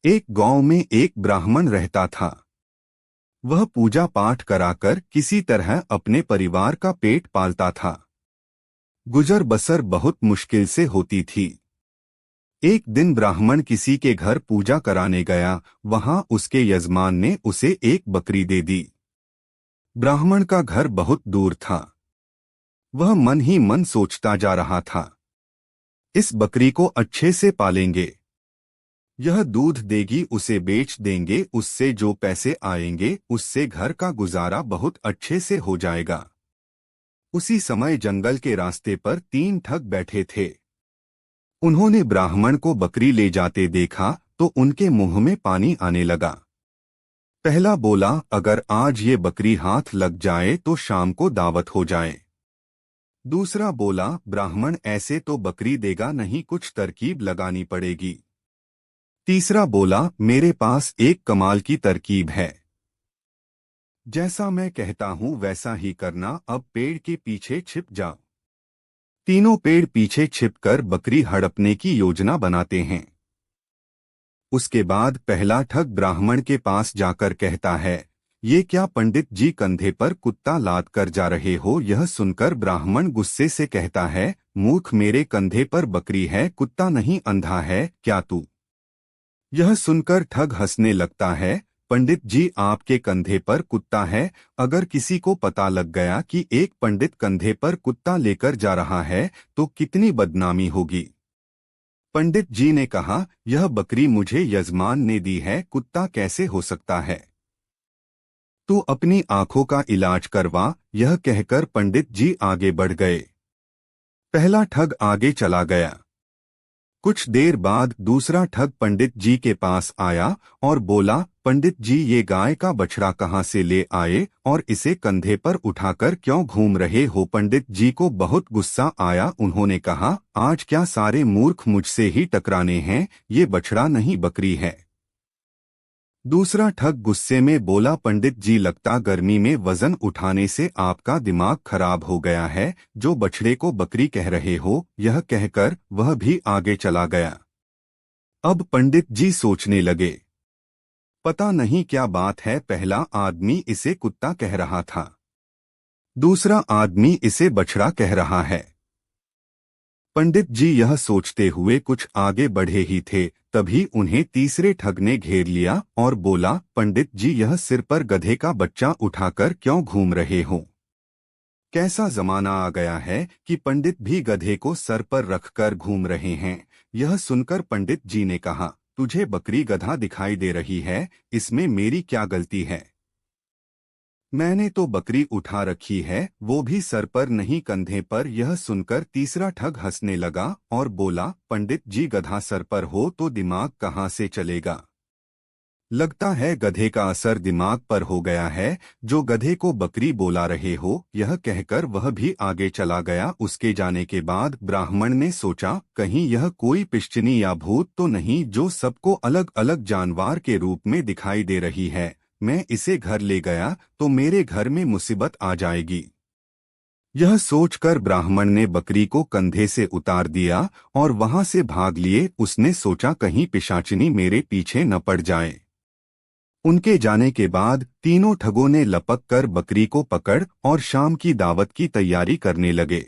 एक गांव में एक ब्राह्मण रहता था। वह पूजा पाठ कराकर किसी तरह अपने परिवार का पेट पालता था। गुजर बसर बहुत मुश्किल से होती थी। एक दिन ब्राह्मण किसी के घर पूजा कराने गया। वहां उसके यजमान ने उसे एक बकरी दे दी। ब्राह्मण का घर बहुत दूर था। वह मन ही मन सोचता जा रहा था, इस बकरी को अच्छे से पालेंगे, यह दूध देगी, उसे बेच देंगे, उससे जो पैसे आएंगे उससे घर का गुजारा बहुत अच्छे से हो जाएगा। उसी समय जंगल के रास्ते पर तीन ठग बैठे थे। उन्होंने ब्राह्मण को बकरी ले जाते देखा तो उनके मुंह में पानी आने लगा। पहला बोला, अगर आज ये बकरी हाथ लग जाए तो शाम को दावत हो जाए। दूसरा बोला, ब्राह्मण ऐसे तो बकरी देगा नहीं, कुछ तरकीब लगानी पड़ेगी। तीसरा बोला, मेरे पास एक कमाल की तरकीब है, जैसा मैं कहता हूं वैसा ही करना, अब पेड़ के पीछे छिप जाओ। तीनों पेड़ पीछे छिपकर बकरी हड़पने की योजना बनाते हैं। उसके बाद पहला ठग ब्राह्मण के पास जाकर कहता है, ये क्या पंडित जी कंधे पर कुत्ता लाद कर जा रहे हो। यह सुनकर ब्राह्मण गुस्से से कहता है, मूर्ख, मेरे कंधे पर बकरी है, कुत्ता नहीं, अंधा है क्या तू। यह सुनकर ठग हंसने लगता है, पंडित जी आपके कंधे पर कुत्ता है, अगर किसी को पता लग गया कि एक पंडित कंधे पर कुत्ता लेकर जा रहा है तो कितनी बदनामी होगी। पंडित जी ने कहा, यह बकरी मुझे यजमान ने दी है, कुत्ता कैसे हो सकता है। तू अपनी आंखों का इलाज करवा। यह कहकर पंडित जी आगे बढ़ गए। पहला ठग आगे चला गया। कुछ देर बाद दूसरा ठग पंडित जी के पास आया और बोला, पंडित जी ये गाय का बछड़ा कहाँ से ले आए और इसे कंधे पर उठाकर क्यों घूम रहे हो। पंडित जी को बहुत गुस्सा आया। उन्होंने कहा, आज क्या सारे मूर्ख मुझसे ही टकराने हैं, ये बछड़ा नहीं बकरी है। दूसरा ठग गुस्से में बोला, पंडित जी लगता गर्मी में वजन उठाने से आपका दिमाग खराब हो गया है, जो बछड़े को बकरी कह रहे हो। यह कहकर वह भी आगे चला गया। अब पंडित जी सोचने लगे, पता नहीं क्या बात है, पहला आदमी इसे कुत्ता कह रहा था, दूसरा आदमी इसे बछड़ा कह रहा है। पंडित जी यह सोचते हुए कुछ आगे बढ़े ही थे, तभी उन्हें तीसरे ठग ने घेर लिया और बोला, पंडित जी यह सिर पर गधे का बच्चा उठाकर क्यों घूम रहे हो। कैसा जमाना आ गया है कि पंडित भी गधे को सर पर रखकर घूम रहे हैं। यह सुनकर पंडित जी ने कहा, तुझे बकरी गधा दिखाई दे रही है, इसमें मेरी क्या गलती है। मैंने तो बकरी उठा रखी है, वो भी सर पर नहीं कंधे पर। यह सुनकर तीसरा ठग हंसने लगा और बोला, पंडित जी गधा सर पर हो तो दिमाग कहाँ से चलेगा। लगता है गधे का असर दिमाग पर हो गया है, जो गधे को बकरी बोला रहे हो। यह कहकर वह भी आगे चला गया। उसके जाने के बाद ब्राह्मण ने सोचा, कहीं यह कोई पिशाचिनी या भूत तो नहीं जो सबको अलग अलग जानवर के रूप में दिखाई दे रही है। मैं इसे घर ले गया तो मेरे घर में मुसीबत आ जाएगी। यह सोचकर ब्राह्मण ने बकरी को कंधे से उतार दिया और वहां से भाग लिए। उसने सोचा, कहीं पिशाचिनी मेरे पीछे न पड़ जाए। उनके जाने के बाद तीनों ठगों ने लपक कर बकरी को पकड़ और शाम की दावत की तैयारी करने लगे।